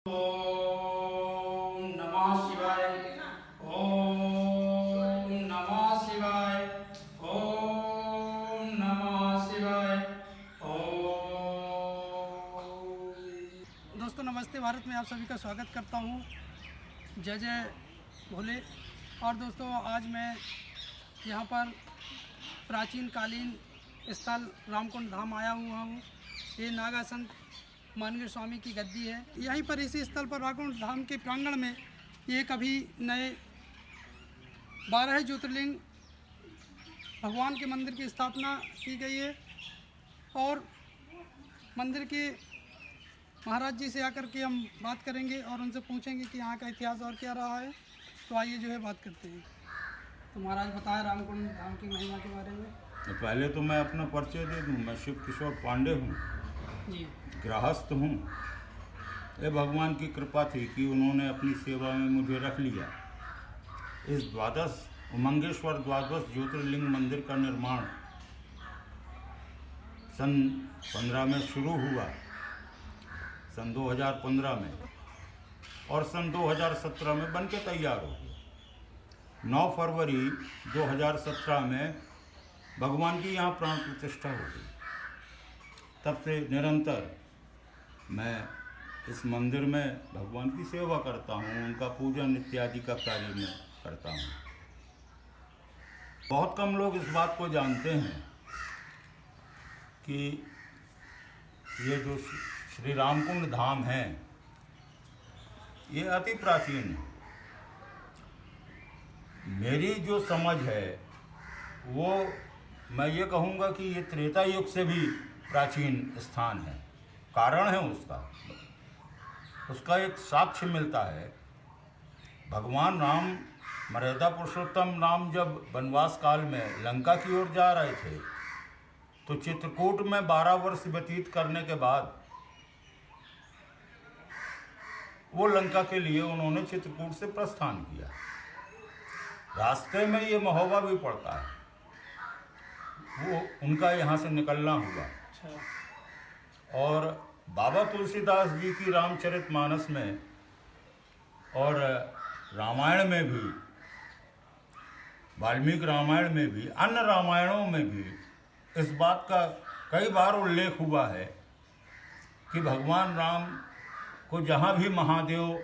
ओम नमः शिवाय। ओम नमः शिवाय। ओम नमः शिवाय। दोस्तों नमस्ते। भारत में आप सभी का स्वागत करता हूँ। जय जय भोले। और दोस्तों आज मैं यहाँ पर प्राचीन कालीन स्थल रामकुंड धाम आया हुआ हूँ। ये नागा संत मानवीय स्वामी की गद्दी है। यहीं पर इसी स्थल पर रामकुंड धाम के प्रांगण में ये कभी नए 12 ज्योतिर्लिंग भगवान के मंदिर की स्थापना की गई है। और मंदिर के महाराज जी से आकर के हम बात करेंगे और उनसे पूछेंगे कि यहाँ का इतिहास और क्या रहा है। तो आइए जो है बात करते हैं। तो महाराज बताएं रामकुंड धाम की महिमा के बारे में। तो पहले तो मैं अपना परिचय दे दूँ। मैं शिव किशोर पांडे हूँ, जी गृहस्थ हूँ। ये भगवान की कृपा थी कि उन्होंने अपनी सेवा में मुझे रख लिया। इस उमंगेश्वर द्वादश ज्योतिर्लिंग मंदिर का निर्माण सन 15 में शुरू हुआ, सन 2015 में, और सन 2017 में बन के तैयार हो गया। 9 फरवरी 2017 में भगवान की यहाँ प्राण प्रतिष्ठा हो गई। तब से निरंतर मैं इस मंदिर में भगवान की सेवा करता हूँ, उनका पूजन इत्यादि का कार्य मैं करता हूँ। बहुत कम लोग इस बात को जानते हैं कि ये जो श्री रामकुंड धाम है ये अति प्राचीन है। मेरी जो समझ है वो मैं ये कहूँगा कि ये त्रेता युग से भी प्राचीन स्थान है। कारण है उसका एक साक्ष्य मिलता है। भगवान राम मर्यादा पुरुषोत्तम राम जब वनवास काल में लंका की ओर जा रहे थे तो चित्रकूट में 12 वर्ष व्यतीत करने के बाद वो लंका के लिए उन्होंने चित्रकूट से प्रस्थान किया। रास्ते में ये महोबा भी पड़ता है, वो उनका यहाँ से निकलना हुआ। और बाबा तुलसीदास जी की रामचरितमानस में और रामायण में भी, वाल्मीकि रामायण में भी, अन्य रामायणों में भी इस बात का कई बार उल्लेख हुआ है कि भगवान राम को जहाँ भी महादेव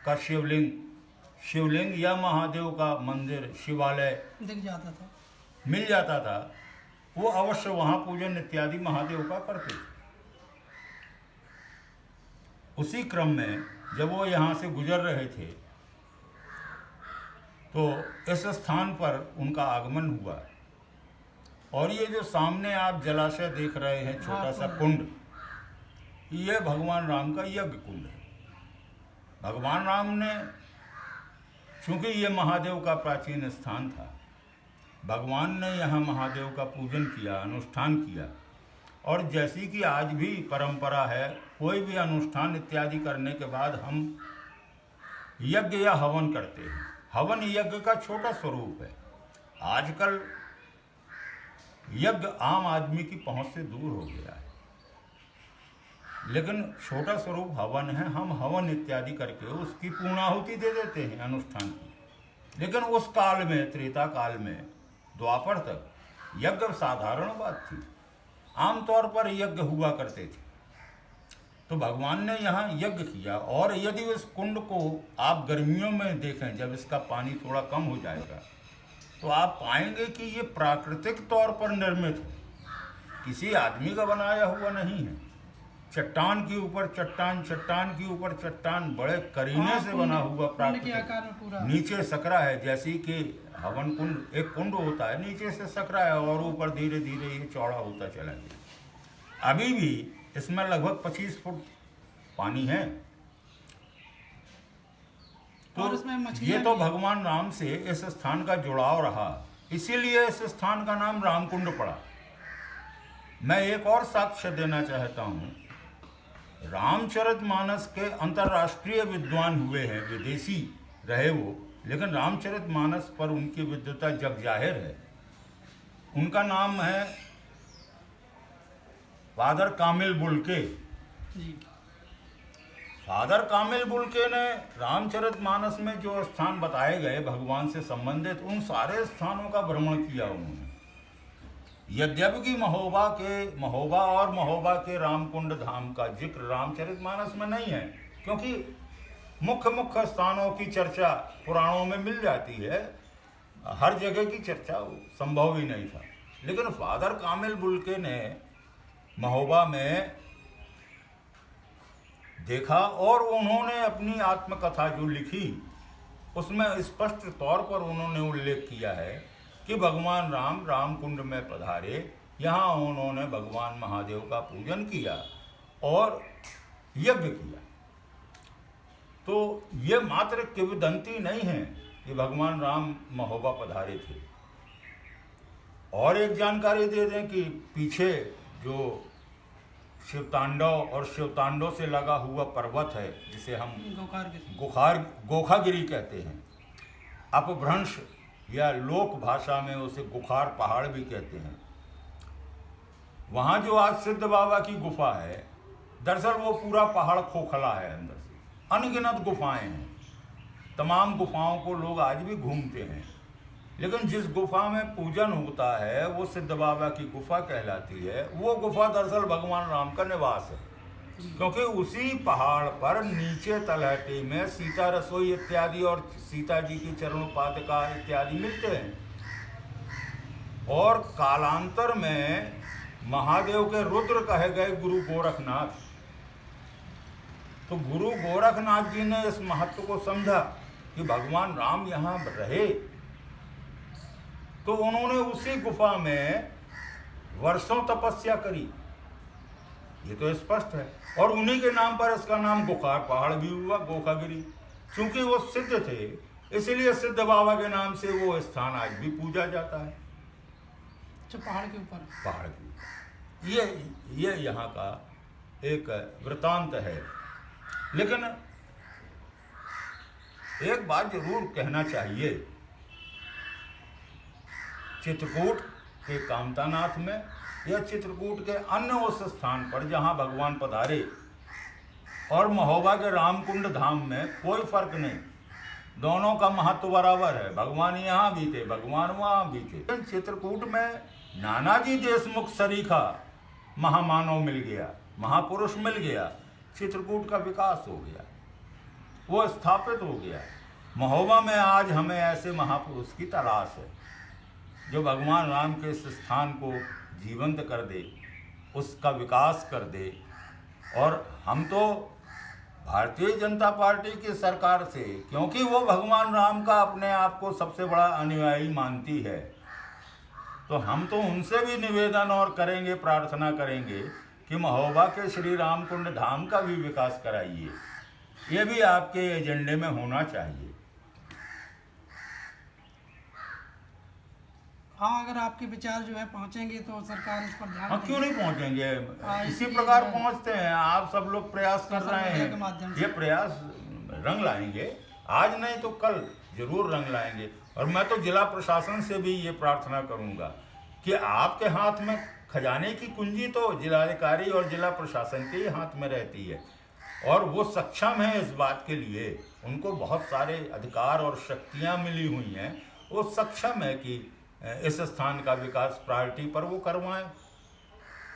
का शिवलिंग या महादेव का मंदिर, शिवालय दिख जाता था, मिल जाता था, वो अवश्य वहाँ पूजन इत्यादि महादेव का करते थे। उसी क्रम में जब वो यहाँ से गुजर रहे थे तो इस स्थान पर उनका आगमन हुआ। और ये जो सामने आप जलाशय देख रहे हैं, छोटा सा कुंड, ये भगवान राम का यज्ञ कुंड है। भगवान राम ने, चूंकि ये महादेव का प्राचीन स्थान था, भगवान ने यहाँ महादेव का पूजन किया, अनुष्ठान किया। और जैसी कि आज भी परंपरा है, कोई भी अनुष्ठान इत्यादि करने के बाद हम यज्ञ या हवन करते हैं। हवन यज्ञ का छोटा स्वरूप है। आजकल यज्ञ आम आदमी की पहुंच से दूर हो गया है, लेकिन छोटा स्वरूप हवन है। हम हवन इत्यादि करके उसकी पूर्णाहुति दे देते हैं अनुष्ठान की। लेकिन उस काल में, त्रेता काल में, द्वापर तक यज्ञ साधारण बात थी। आमतौर पर यज्ञ हुआ करते थे। तो भगवान ने यहाँ यज्ञ किया। और यदि इस कुंड को आप गर्मियों में देखें, जब इसका पानी थोड़ा कम हो जाएगा, तो आप पाएंगे कि ये प्राकृतिक तौर पर निर्मित है, किसी आदमी का बनाया हुआ नहीं है। चट्टान के ऊपर चट्टान, चट्टान के ऊपर चट्टान, बड़े करीने से बना हुआ प्राकृतिक। नीचे सकरा है, जैसे कि हवन कुंड एक कुंड होता है, नीचे से सकरा है और ऊपर धीरे धीरे ये चौड़ा होता चला गया। अभी भी इसमें लगभग 25 फुट पानी है। तो ये तो भगवान राम से इस स्थान का जुड़ाव रहा, इसीलिए इस स्थान का नाम रामकुंड पड़ा। मैं एक और साक्ष्य देना चाहता हूँ। रामचरितमानस के अंतर्राष्ट्रीय विद्वान हुए हैं, विदेशी रहे वो, लेकिन रामचरितमानस पर उनकी विद्वता जग जाहिर है। उनका नाम है फादर कामिल बुल्के। फादर कामिल बुल्के ने रामचरितमानस में जो स्थान बताए गए भगवान से संबंधित, उन सारे स्थानों का भ्रमण किया उन्होंने। यद्यपि कि महोबा और महोबा के रामकुंड धाम का जिक्र रामचरितमानस में नहीं है, क्योंकि मुख्य मुख्य स्थानों की चर्चा पुराणों में मिल जाती है, हर जगह की चर्चा संभव ही नहीं था। लेकिन फादर कामिल बुल्के ने महोबा में देखा और उन्होंने अपनी आत्मकथा जो लिखी उसमें स्पष्ट तौर पर उन्होंने उल्लेख किया है कि भगवान राम रामकुंड में पधारे, यहाँ उन्होंने भगवान महादेव का पूजन किया और यज्ञ किया। तो ये मात्र किंवदंती नहीं है कि भगवान राम महोबा पधारे थे। और एक जानकारी दे दें कि पीछे जो शिवतांडव और शिवतांडव से लगा हुआ पर्वत है, जिसे हम गोखागिरी कहते हैं, अपभ्रंश या लोक भाषा में उसे गुखार पहाड़ भी कहते हैं। वहाँ जो आज सिद्ध बाबा की गुफा है, दरअसल वो पूरा पहाड़ खोखला है, अंदर से अनगिनत गुफाएं हैं। तमाम गुफाओं को लोग आज भी घूमते हैं, लेकिन जिस गुफा में पूजन होता है वो सिद्ध बाबा की गुफा कहलाती है। वो गुफा दरअसल भगवान राम का निवास है, क्योंकि उसी पहाड़ पर नीचे तलहटी में सीता रसोई इत्यादि और सीता जी की चरणोपादका इत्यादि मिलते हैं। और कालांतर में महादेव के रुद्र कहे गए गुरु गोरखनाथ, तो गुरु गोरखनाथ जी ने इस महत्व को समझा कि भगवान राम यहाँ रहे, तो उन्होंने उसी गुफा में वर्षों तपस्या करी, ये तो स्पष्ट है। और उन्हीं के नाम पर इसका नाम गुखार पहाड़ भी हुआ, गोखागिरी। चूंकि वो सिद्ध थे, इसलिए सिद्ध बाबा के नाम से वो स्थान आज भी पूजा जाता है। पहाड़ के ऊपर, पहाड़ के ऊपर ये यहाँ का एक वृतांत है। लेकिन एक बात जरूर कहना चाहिए, चित्रकूट के कामतानाथ में या चित्रकूट के अन्य उस स्थान पर जहाँ भगवान पधारे और महोबा के रामकुंड धाम में कोई फर्क नहीं, दोनों का महत्व बराबर है। भगवान यहाँ भी थे, भगवान वहाँ भी थे। चित्रकूट में नानाजी देशमुख सरीखा महामानव मिल गया, महापुरुष मिल गया, चित्रकूट का विकास हो गया, वो स्थापित हो गया। महोबा में आज हमें ऐसे महापुरुष की तलाश है जो भगवान राम के इस स्थान को जीवंत कर दे, उसका विकास कर दे। और हम तो भारतीय जनता पार्टी की सरकार से, क्योंकि वो भगवान राम का अपने आप को सबसे बड़ा अनुयायी मानती है, तो हम तो उनसे भी निवेदन और करेंगे, प्रार्थना करेंगे कि महोबा के श्री रामकुंड धाम का भी विकास कराइए। ये भी आपके एजेंडे में होना चाहिए। हाँ, अगर आपके विचार जो है पहुंचेंगे तो सरकार इस पर ध्यान हाँ, क्यों नहीं पहुंचेंगे, इसी प्रकार पहुंचते हैं। आप सब लोग प्रयास कर रहे हैं, ये प्रयास रंग लाएंगे, आज नहीं तो कल जरूर रंग लाएंगे। और मैं तो जिला प्रशासन से भी ये प्रार्थना करूंगा कि आपके हाथ में खजाने की कुंजी तो जिलाधिकारी और जिला प्रशासन के ही हाथ में रहती है, और वो सक्षम है इस बात के लिए, उनको बहुत सारे अधिकार और शक्तियाँ मिली हुई हैं, वो सक्षम है कि इस स्थान का विकास प्रायोरिटी पर वो करवाएं।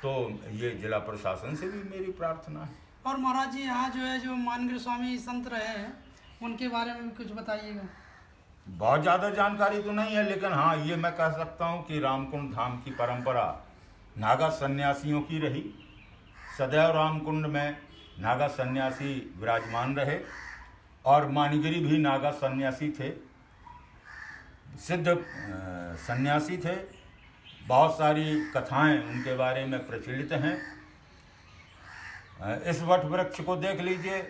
तो ये जिला प्रशासन से भी मेरी प्रार्थना है। और महाराज जी, यहाँ जो है जो मानगिर स्वामी संत रहे हैं, उनके बारे में भी कुछ बताइएगा। बहुत ज़्यादा जानकारी तो नहीं है, लेकिन हाँ ये मैं कह सकता हूँ कि रामकुंड धाम की परंपरा नागा सन्यासियों की रही। सदैव रामकुंड में नागा सन्यासी विराजमान रहे, और मानगिरी भी नागा सन्यासी थे, सिद्ध सन्यासी थे। बहुत सारी कथाएं उनके बारे में प्रचलित हैं। इस वट वृक्ष को देख लीजिए,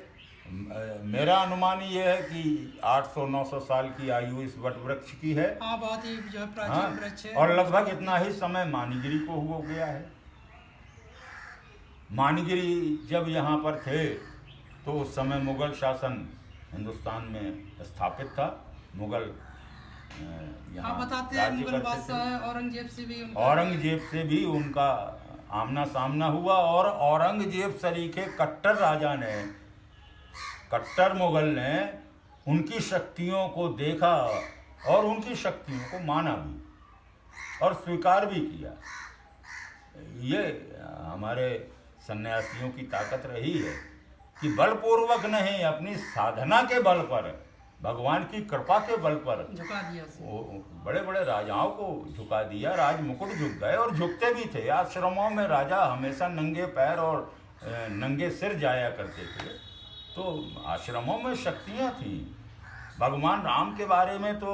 मेरा अनुमान ये है कि 800-900 साल की आयु इस वट वृक्ष की है। हाँ, बहुत ही जो है प्राचीन वृक्ष है। और लगभग इतना ही समय मानगिरी को हो गया है। मानगिरी जब यहाँ पर थे तो उस समय मुगल शासन हिंदुस्तान में स्थापित था। मुगल यहाँ बताते हैं मुगल बादशाह औरंगजेब से भी उनका आमना सामना हुआ, और औरंगजेब सरीखे कट्टर राजा ने कट्टर मुगल ने उनकी शक्तियों को देखा और उनकी शक्तियों को माना भी और स्वीकार भी किया। ये हमारे सन्यासियों की ताकत रही है कि बलपूर्वक नहीं, अपनी साधना के बल पर, भगवान की कृपा के बल पर झुका दिया उसे। वो बड़े बड़े राजाओं को झुका दिया। राज मुकुट झुक गए और झुकते भी थे। आश्रमों में राजा हमेशा नंगे पैर और नंगे सिर जाया करते थे। तो आश्रमों में शक्तियाँ थीं। भगवान राम के बारे में तो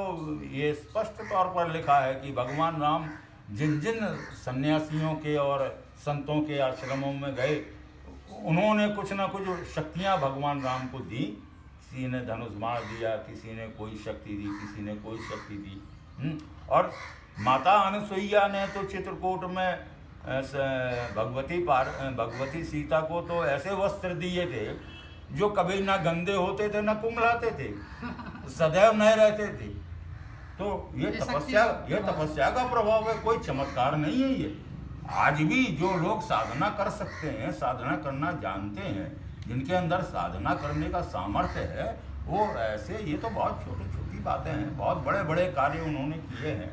ये स्पष्ट तौर पर लिखा है कि भगवान राम जिन जिन सन्यासियों के और संतों के आश्रमों में गए, उन्होंने कुछ ना कुछ शक्तियाँ भगवान राम को दी। किसी ने धनुष बाण दिया, किसी ने कोई शक्ति दी, किसी ने कोई शक्ति दी। और माता अनुसुईया ने तो चित्रकूट में भगवती सीता को तो ऐसे वस्त्र दिए थे जो कभी ना गंदे होते थे ना कुंगलाते थे, सदैव नए रहते थे। तो ये तपस्या का प्रभाव है, कोई चमत्कार नहीं है ये। आज भी जो लोग साधना कर सकते हैं, साधना करना जानते हैं, जिनके अंदर साधना करने का सामर्थ्य है, वो ऐसे, ये तो बहुत छोटी छोटी बातें हैं, बहुत बड़े बड़े कार्य उन्होंने किए हैं,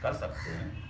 कर सकते हैं।